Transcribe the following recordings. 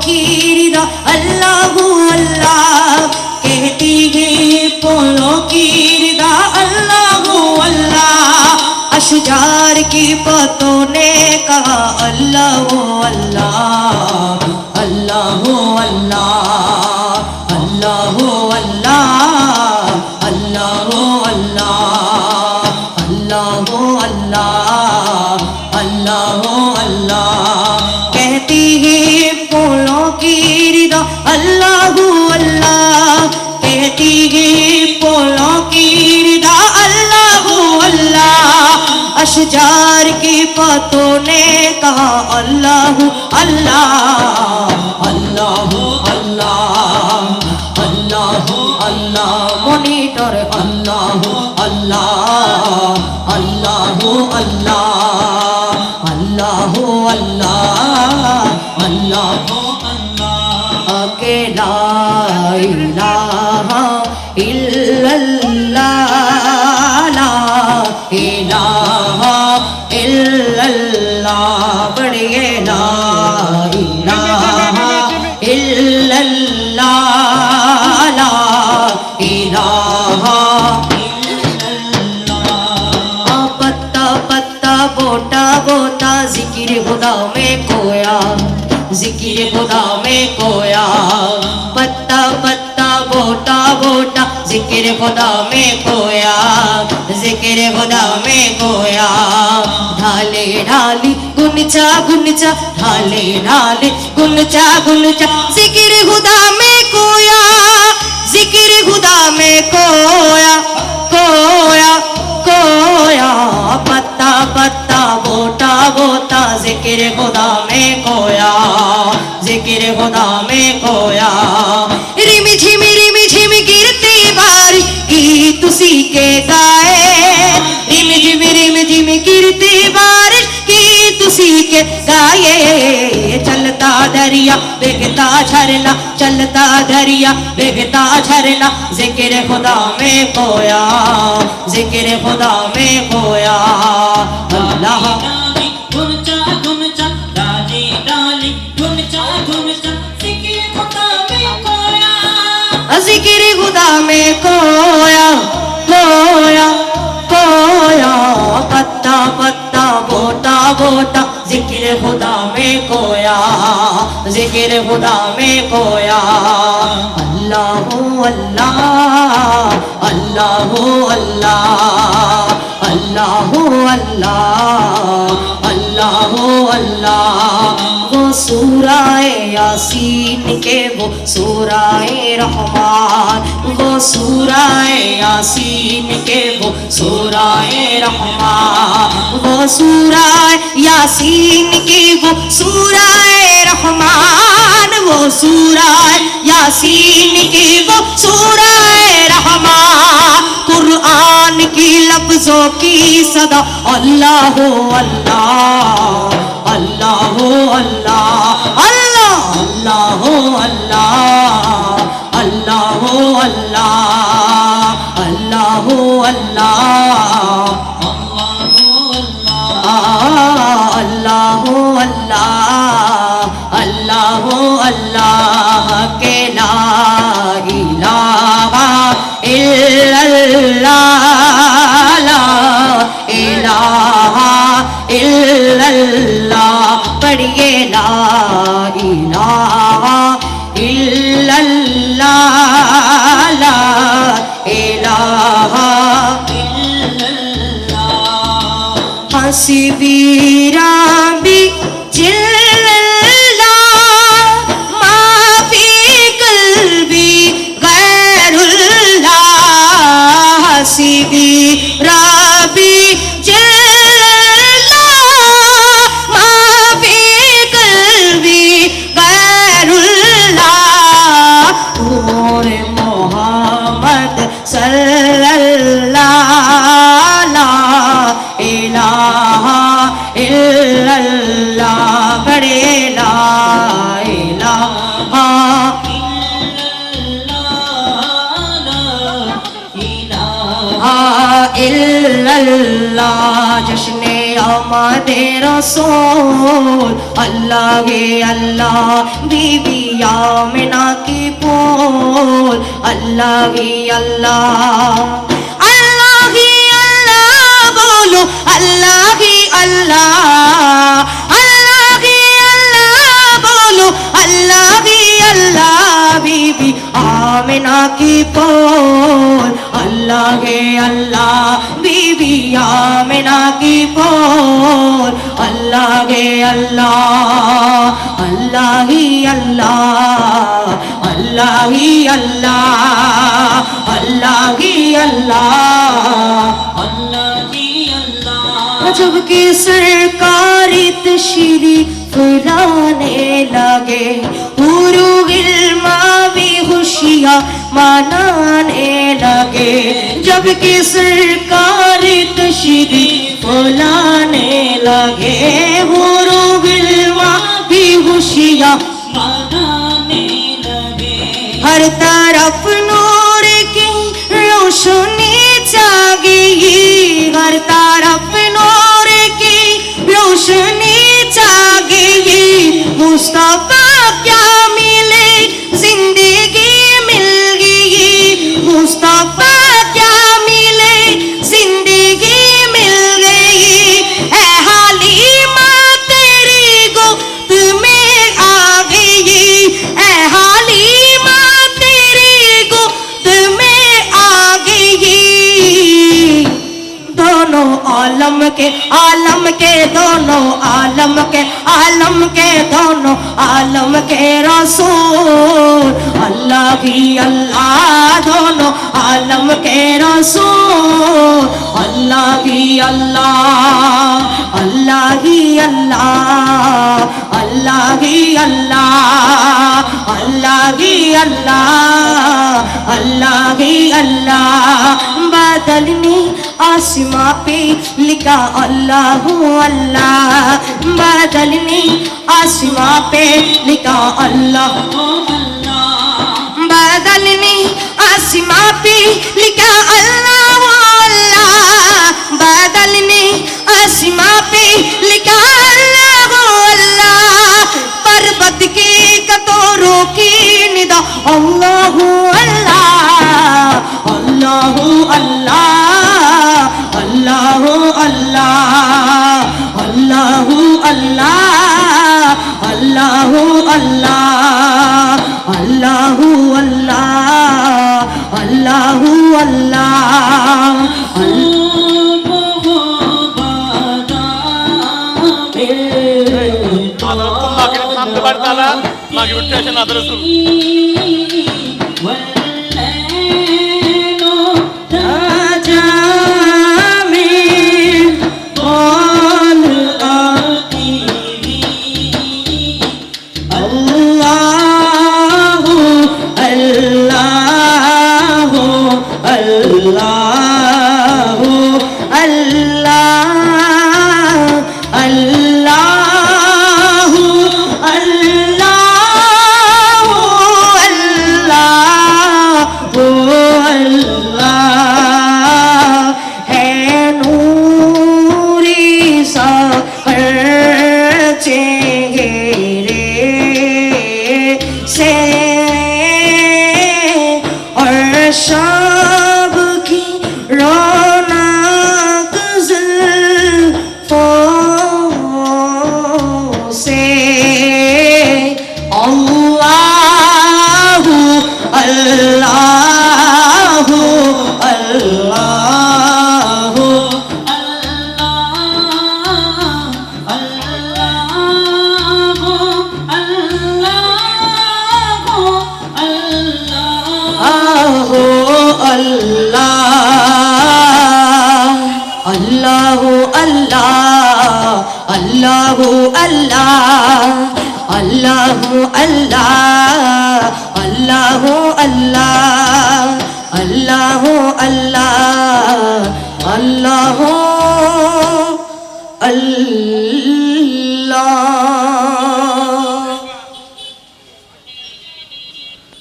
की रिदा अल्लाह अल्लाह कहती है पोलों की रिदा अल्लाह अल्लाह अशजार की पतों ने कहा अल्लाह अल्लाह अल्लाह अल्लाह अल्लाह अल्लाह अल्लाह अल्लाह अल्लाह अल्लाह अल्लाह कहती है फूलों की रिदा अल्लाह अल्लाह कहती है फूलों की रिदा अल्लाह अल्लाह अशजार की पतों ने कहा अल्लाह अल्लाह अल्लाह अल्लाह अल्लाह अल्लाह मॉनिटर अल्लाह अल्लाह अल्लाह अल्लाह अल्लाह अल्लाह अल्लाह अकेला इलाहा इल्लल्लाह ला इलाहा इल्लल्लाह बड़े ला इलाहा इल्लल्लाह ला इलाहा इल्लल्लाह पत्ता पत्ता बोटा बोटा जिक्र खुदा में खोया जिक्र खुदा में खोया पत्ता पत्ता बोटा बोटा जिक्र खुदा में खोया जिक्र खुदा में खोया ढाले ढाली गुनचा गुनचा ढाले ढाले गुनचा गुनचा जिक्र खुदा में खोया जिक्र खुदा में खोया खोया खोया पत्ता पत्ता बोटा बोटा जिक्र खुदा में खोया जिक्र खुदा में खोया रिमी झिम गिरती बारिश गीत उसी के गाए रिमी झिम गिरती बारिश गीत उसी के गाए चलता दरिया बेगता झरना चलता दरिया बेगता झरना जिक्र खुदा में खोया जिक्र खुदा में खोया अल्लाह गुनचा गुनचा डाली डाली गुनचा गुनचा जिक्र खुदा में खोया जिक्र खुदा में खोया खोया खोया पत्ता पत्ता बोटा बोटा जिक्र खुदा में खोया जिक्र खुदा में खोया अल्लाह अल्लाह अल्लाह अल्लाह अल्लाह अल्लाह अल्लाह अल्लाह वो सूराए यासीन के वो सूराए रहमान वो सूराए यासीन के वो सूराए रहमान वो सूराए यासीन की वो सूराए रहमान वो सूराए यासीन की वो सूराए रहमान कुरान की लफ्जों की सदा अल्लाह अल्लाह अल्लाह अल्लाह अल्लाह अल्लाह अल्लाह अल्लाह अल्लाह अल्लाह अल्लाह अल्लाह अल्लाह अल्लाह के ला इलाहा इल्लल्लाह ला इलाहा इल्लल्लाह पढ़िए ला इलाहा इल्लल्लाह ला इलाहा इल्लल्लाह हस्बी रब्बी जल्लल्लाह माफी कल्बी गैरुल्लाह हस्बी रब्बी इल्लल्लाह जश्ने আমাদের রাসূল আল্লাহ গে আল্লাহ বিবি আমেনা কি পোল আল্লাহ গে আল্লাহ আল্লাহ গে আল্লাহ বলো আল্লাহ গে আল্লাহ আল্লাহ গে আল্লাহ বলো আল্লাহ গে আল্লাহ বিবি আমেনা কি পোল আল্লাহ গে আল্লাহ বিবি আমেনা কি পোল আল্লাহ গে আল্লাহ আল্লাহ হি আল্লাহ আল্লাহ হি আল্লাহ আল্লাহ হি আল্লাহ अल्लाह ही अल्लाह जब की सरकारी तशरीफ लाने लगे उरुगिल मावी खुशियाँ मनाने लगे जब की सरकारी तशरीफ लाने लगे उरुगिल मावी खुशियाँ मनाने लगे हर तरफ नूर की रोशनी छा गई हर तरफ नूर की रोशनी छा गई मुस्तफा क्या मिले जिंदगी मिल गई मुस्तफा क्या मिले जिंदगी मिल गई ऐ हालिमा तेरी गोद में आ गई ऐ हालिमा तेरी गोद में आ गई दोनों आलम के दोनों आलम के दोनों आलम के रसूल अल्लाह ही अल्लाह दोनों आलम के रसूल अल्लाह ही अल्लाह अल्लाह ही अल्लाह अल्लाह ही अल्लाह अल्लाह ही अल्लाह अल्लाह ही अल्लाह बदलनी आसमां पे लिखा अल्लाह अल्लाह बदलनी आसमां पे लिखा अल्लाह बदलनी आसमां पे लिखा अल्लाह अल्लाह बदलनी आसमां पे लिखा अल्लाह अल्लाह पर्वत की कतोरों की निदा अल्लाह अल्लाह अल्लाह अल्लाह अल्लाह अल्लाह अल्लाह अल्लाह अल्लाह अल्लाह अल्लाह अल्लाह अल्लाह अल्लाह মাকে নামতে পারে তারা মাকে উঠতে আসেন আদর রসুল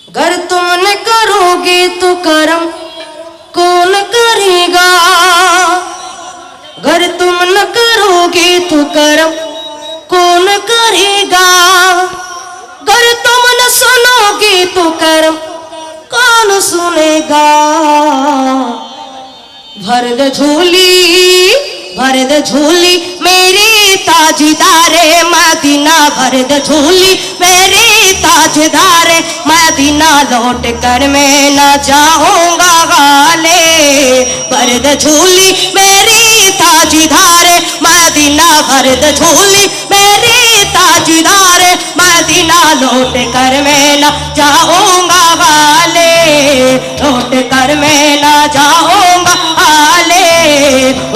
अगर तुम न करोगे तो करम कौन करेगा अगर तुम न करोगे भर दे झोली भर दे झोली मेरी ताजदारे मदीना भर दे झोली मेरी ताजदारे मदीना लौट कर मैं न जाऊंगा गाले भर दे झोली मेरी ताजदारे मदीना भर दे झोली मेरी ताजदारे मदीना लौट कर मैं न जाऊंगा गाले लौट कर मैं न जाऊंगा गाले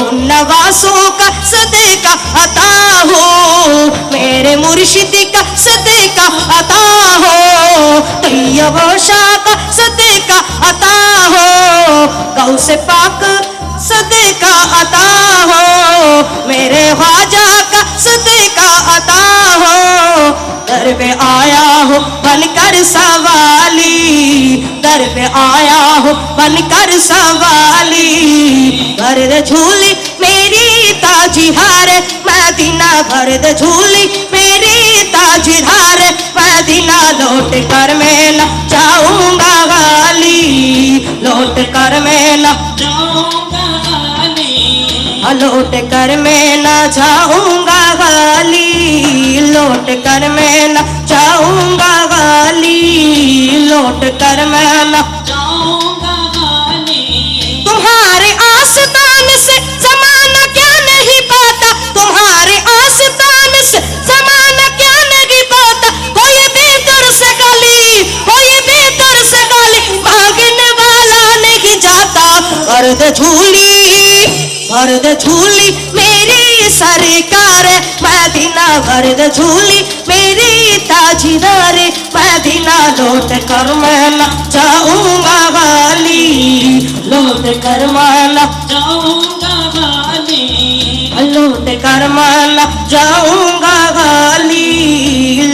उन नवासों का सदका अता हो मेरे मुर्शिद का सदका अता हो तैयब शाह का सदका अता हो गौ से पाक सदका अता हो मेरे ख्वाजा का सदका अता हो दर पे आया हो बनकर सवाली दर पे आया हो बनकर सवाली भर दे झोली मेरी ताजदार मदीना भर दे झोली मेरी ताजदार मदीना लौट कर मैं न जाऊंगा गाली लौट कर मैं न जाऊंगा गाली लौट कर मैं न जाऊंगा गाली लौट कर मैं न जाऊंगा गाली लौट कर मैं न जाऊंगा गाली तुम्हारे आस्तान से जमाना क्या नहीं पाता तुम्हारे आस्तान से जमाना क्या नहीं पाता कोई भी दूर से गली कोई भी दूर से गली भागने वाला नहीं जाता भर दे झोली मेरी सरकार मदीना भर दे झोली मेरी ताजदार मदीना लौट कर मैं न जाऊंगा गाली लौट कर मैं न जाऊंगा गाली लौट कर मैं न जाऊंगा गाली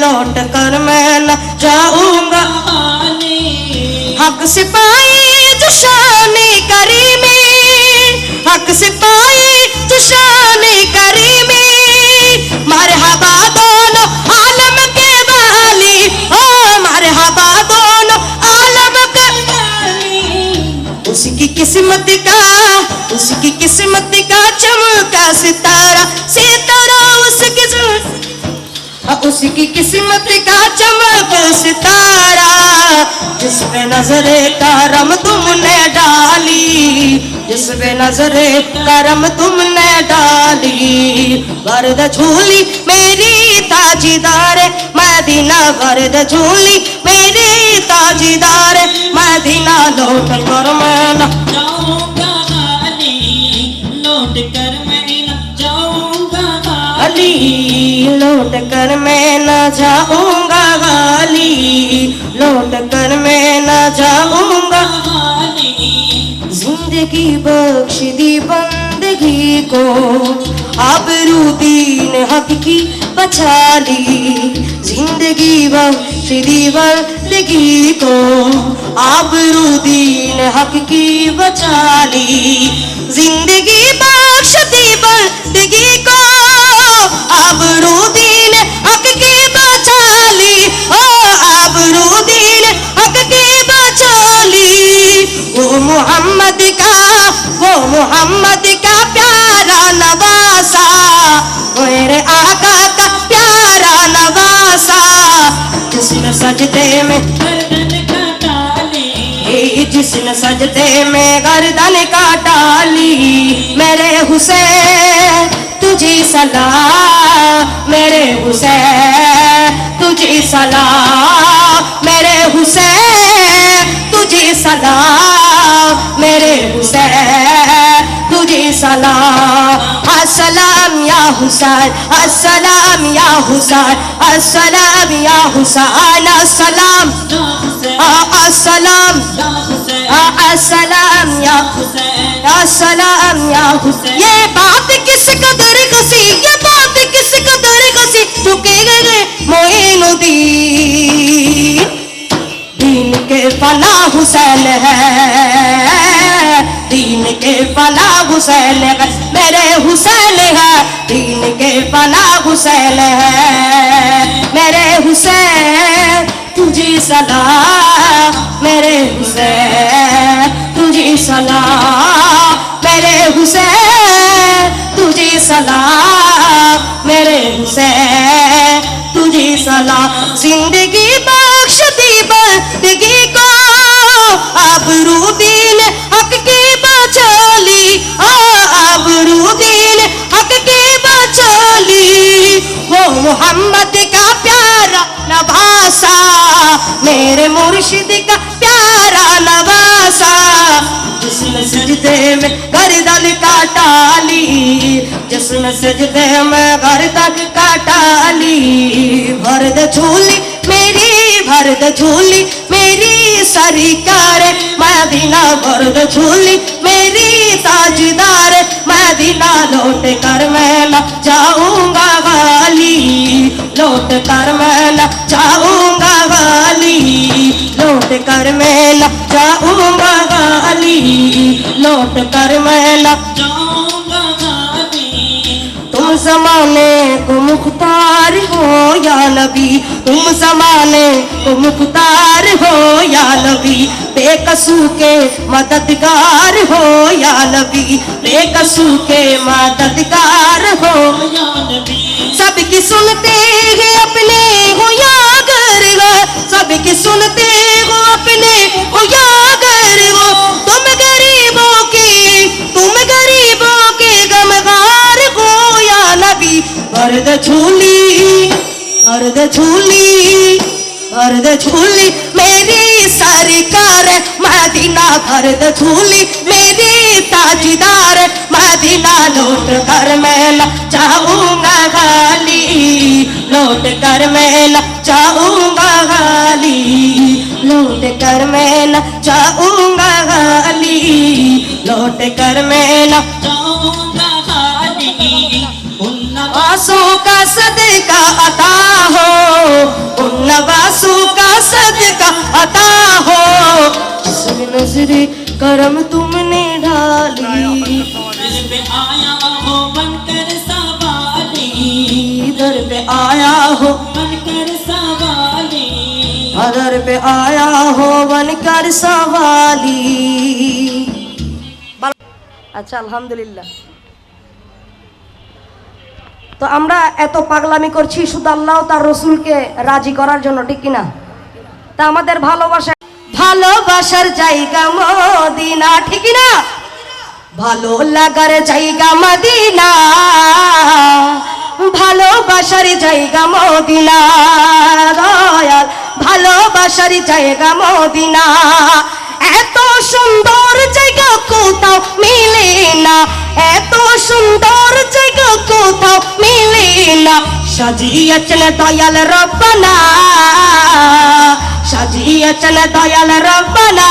लौट कर मैं न जाऊंगा गाली हक सिपाही जो शान करीमी हक सिपाही जो शान करीमी मरहबा दोनों आलम के वाली ओ मरहबा दोनों आलम के वाली उसकी किस्मत का चमका सितारा सितारा उसकी किस्मत का चमक सितारा जिस पे नजरे करम तुमने डाली जिस पे नजरे करम तुमने डाली भर दे झोली मेरी ताजदार मदीना भर दे झोली मेरी ताजदार मदीना लौट कर मैं न जाऊंगा गाली लौट कर मैं न जाऊंगा गाली लौट कर मैं न जाऊंगा गाली लौट कर मैं न जाऊंगा गाली जिंदगी बख्श दी बंदगी को आबरू दीन हक की बचा ली जिंदगी बख्श दी बंदगी को आबरू दीन हक की बचा ली जिंदगी बख्श दी बंदगी को आबरू दीन हक की बचा ली ओ आबरू दीन हक की बचा ली वो मोहम्मद का प्यारा नवासा मेरे आका का प्यारा नवासा जिसने सजदे में गर्दन का डाली जिसने सजदे में गर्दन का डाली मेरे हुसैन तुझे सलाम मेरे हुसैन तुझे सलाम मेरे हुसैन तुझे सलाम मेरे हुसैन तुझे सलाम अस्सलाम या हुसैन अस्सलाम या हुसैन अस्सलाम या हुसैन अस्सलाम अस्सलाम अस्सलाम या अस्सलाम या हुसैन ये बात किस कदर कसी ये बात किस कदर कसी चुके गए मोइनुद्दीन दीन के फना हुसैन है दीन के फना हुसैन है मेरे हुसैन है दीन के फना हुसैन है मेरे हुसैन तुझे सलाम मेरे हुसैन तुझे सलाम मेरे चला जिंदगी बख्श दी बंदगी को आबरू दीन हक की बचोली आबरू दीन हक की बचोली वो मोहम्मद का प्यारा नवासा मेरे मुर्शिद का प्यारा नवासा जिसने सजदे में गर्दन काटा ली जिसने सजदे में गर्दन काटा ली भरद झूली मेरी सरकार मदीना भरद झूली मेरी ताजदार मदीना लौट कर मैं न जाऊंगा वाली लौट कर मैं न जाऊंगा वाली लौट कर मैं न जाऊंगा वाली लौट कर मैं न जाऊंगा गाली तुम जमाने को मुख्तार हो या नबी तुम जमाने को मुख्तार हो या नबी बेकसू के मददगार हो या नबी बेकसू के मददगार हो या नबी सबकी सुनते हैं अपने हो या गरीब सबकी सुनते हो अपने हो या गरीब तुम गरीबों के गमगार हो या नबी भरद झूली मेरी सरकार मदीना भरद झूली मेरी ताजदार मदीना लौट कर मैं न जाऊंगा गाली लौट कर मैं न जाऊंगा गाली लौट कर मैं न जाऊंगा गाली लौट कर मैं न जाऊंगा गाली उन नवासों का सदका अता हो उन नवासों का सदका अता हो जिसमें नजरे करम तुमने डाली दर पे आया हो बनकर सवाली दर पे आया हो बनकर सवाली दर पे आया हो बनकर सवाली আচ্ছা আলহামদুলিল্লাহ তো আমরা এত পাগলামি করছি শুধু আল্লাহ ও তার রসুলকে রাজি করার জন্য ঠিক কিনা তা আমাদের ভালোবাসার জায়গা মদিনা ঠিক কিনা ভালো লাগার জায়গা মদিনা ভালোবাসার জায়গা মদিনা দয়াল ভালোবাসার জায়গা মদিনা এত সুন্দর জায়গা কোথাও মিলে না এত সুন্দর জায়গা কোথাও মিলে না সাজিয়েছেন দয়াল রব্বানা সাজিয়েছেন দয়াল রব্বানা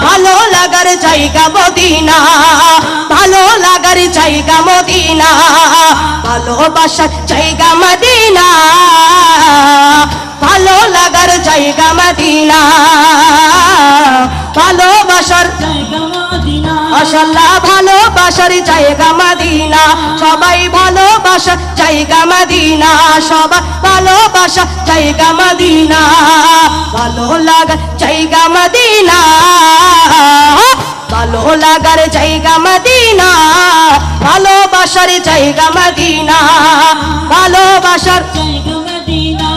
ভালো লাগার জায়গা মদিনা ভালো লাগার জায়গা মদিনা ভালোবাসার জায়গা মদিনা ভালো লাগার জায়গা মদিনা ভালোবাসার জায়গা মদিনা মাশাআল্লাহ ভালোবাসার জায়গা মদিনা সবাই ভালোবাসা জায়গা মদিনা সবাই ভালোবাসা জায়গা মদিনা ভালো লাগার জায়গা মদিনা ভালো লাগার জায়গা মদিনা ভালোবাসার জায়গা মদিনা ভালোবাসার জায়গা মদিনা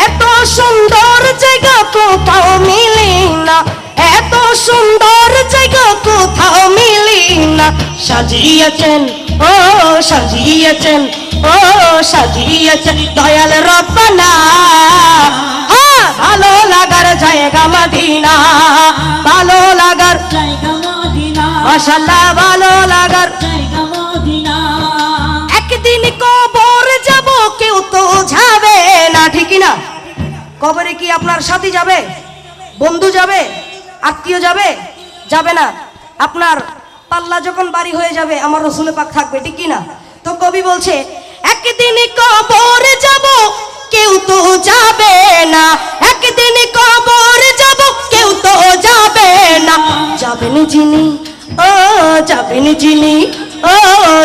এত সুন্দর জায়গা কোথাও মিলে না এত সুন্দর জায়গা কোথাও মিলে না সাজিয়েছেন সাজিয়েছেন দয়াল রব্বানা ভালো লাগার জায়গা মদিনা ভালো লাগার জায়গা মদিনা মাশাআল্লাহ ভালো লাগার জায়গা মদিনা একদিন কবর যাব কেউ তো যাবে না ঠিক না কবরে কি আপনার সাথী যাবে বন্ধু যাবে আত্মীয় যাবে যাবে না আপনার পাল্লা যখন বাড়ি হয়ে যাবে আমার রসুল পাক থাকবে ঠিক কি না তো কবি বলছে একদিন কবর যাব কেউ তো যাবে না একদিন কবর যাব কেউ তো যাবে না যাবেন যিনি ও যাবেন যিনি ও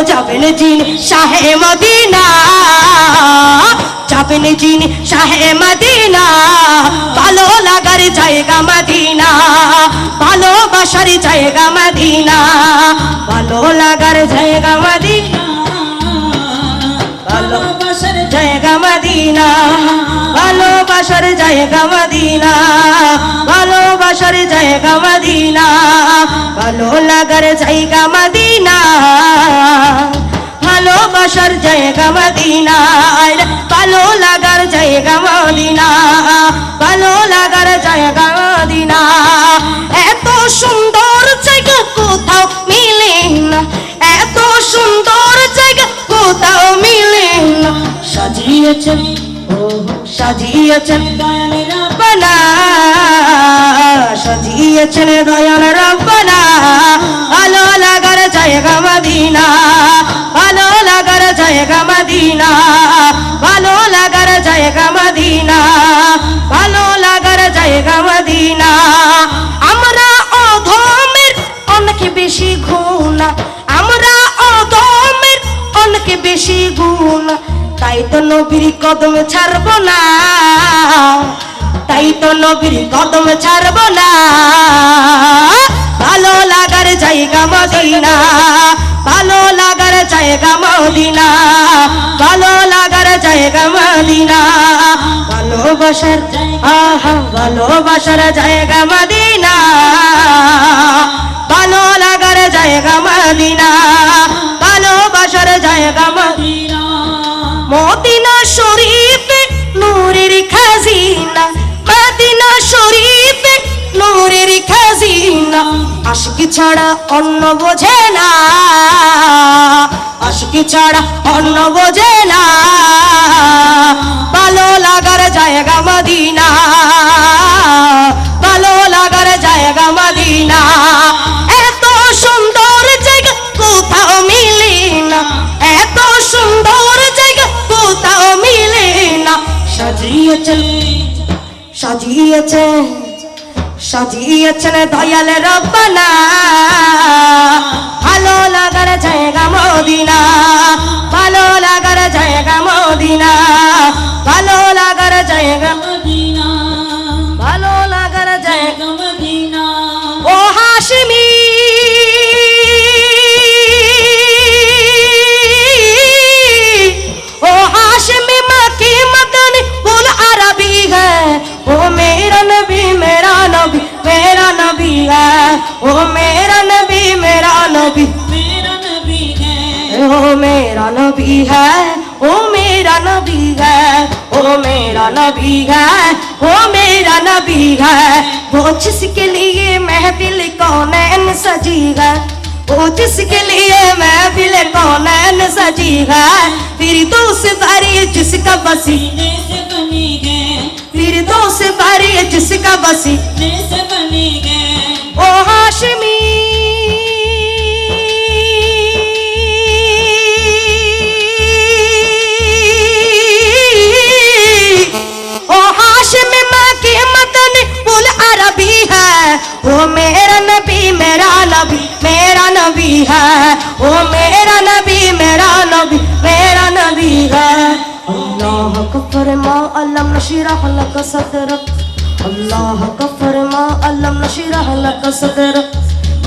যাবেন যিনি শাহে মদিনা যাবেন যিনি শাহে মদিনা ভালো লাগার জায়গা মদিনা ভালোবাসার জায়গা মদিনা ভালো লাগার জায়গা মদিনা ভালোবাসার জায়গা মদিনা ভালোবাসার জায়গা মদিনা, ভালোবাসার জায়গা মদিনা, ভালো লাগার জায়গা মদিনা, ভালোবাসার জায়গা মদিনা, ভালো লাগার জায়গা মদিনা, ভালো লাগার জায়গা মদিনা। এত সুন্দর জায়গা কোথাও মিলে না, এত সুন্দর জায়গা কোথাও মিলে না। সাজিয়েছেন ও সাজিয়েছেন দয়ালের রব্বানা, সাজিয়েছেন দয়াল রব্বানা, ভালো লাগার জায়গা মদিনা, ভালো লাগার জায়গা মদিনা, ভালো লাগার জায়গা মদিনা, ভালো লাগার জায়গা মদিনা। আমরা অধমের অনেক বেশি গুণ, আমরা অধমের অনেক বেশি গুণ, তাই তো নবীর কদম ছাড়বো না, তাই তো নবীর কদম ছাড়বো না। ভালো লাগার জায়গা মদিনা, ভালো লাগার জায়গা মদিনা, ভালো লাগার জায়গা মদিনা, ভালোবাসার আহা ভালোবাসার জায়গা মদিনা, ভালো লাগার জায়গা মদিনা, ভালোবাসার জায়গা মদিনা। মদিনা শরীফে নূরের খাজিনা, মদিনা শরীফে নূরের খাজিনা, আশিক ছাড়া অন্য বোঝে না, আশিক ছাড়া অন্য বোঝে না। ভালো লাগার জায়গা মদিনা, ভালো লাগার জায়গা মদিনা, এত সুন্দর জায়গা কোথাও মিলে না, এত সুন্দর জায়গা কোথাও মিলে না। সাজিয়েছেন সাজিয়েছেন সাজিয়েছেন দয়াল রব্বানা, ভালো লাগার জায়গা মদিনা, ভালো লাগার জায়গা মদিনা, ভালো লাগার জায়গা মদিনা, ভালো লাগার জায়গা। মদিনা। ও হাশমি ओ हाशमी मक्की मदनी बुल अरबी है, ओ मेरा नबी मेरा नबी मेरा नबी है, ओ मेरा नबी मेरा नबी, मेरा नबी है ओ मेरा नबी है, ओ मेरा नबी है, ओ मेरा नबी है, ओ मेरा नबी है। वो जिसके लिए महफिल कौनैन सजी है, वो जिसके लिए महफिल कौनैन सजी है, फिर दोस्त बारी जिसका बसी, सीने से बनी है, फिर दोस्त बारी जिसका बसी। सीने से बनी है ओ हाशमी ओ हाशमी माँ की मदनी बुल अरबी है, ओ मेरा नबी मेरा नबी मेरा नबी है, ओ मेरा नबी मेरा नबी मेरा नबी है। अल्लाह कफर मा अलम नशरह लक सदरक, अल्लाह कफर मा अलम नशरह लक सदरक,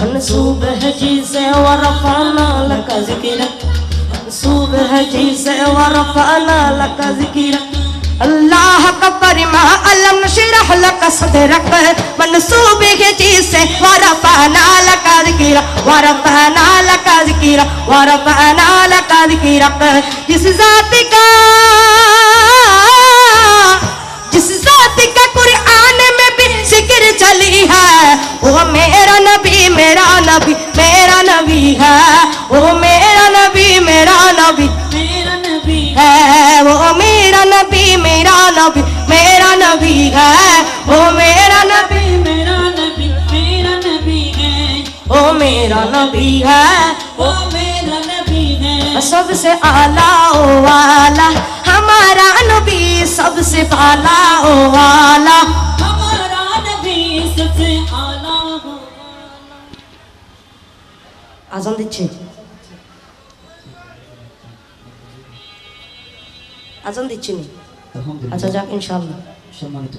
मनसूब है जी से वरफाना लक ज़िक्रक, मनसूब है जी से वरफाना लक ज़िक्रक। अल्लाह कबर मा अलम नशरह लक सदरक, मनसूब है जी से वरफाना लक ज़िक्रक, वरफाना लक ज़िक्रक, वरफाना लक ज़िक्रक। जिस ज़ात का कुरान में भी जिक्र चली है, वो मेरा नबी मेरा नबी मेरा नबी है, वो मेरा नबी मेरा नबी मेरा नबी है, वो मेरा नबी मेरा नबी मेरा नबी है, वो मेरा नबी मेरा नबी मेरा नबी है, वो मेरा नबी है, वो मेरा नबी है। सबसे आला ओ वाला हमारा नबी, सबसे आला ओ वाला हमारा नबी सबसे आला हो। আজান দিচ্ছে, আজান দিচ্ছি নি। আচ্ছা যাক ইনশাআল্লাহ। সম্মানিত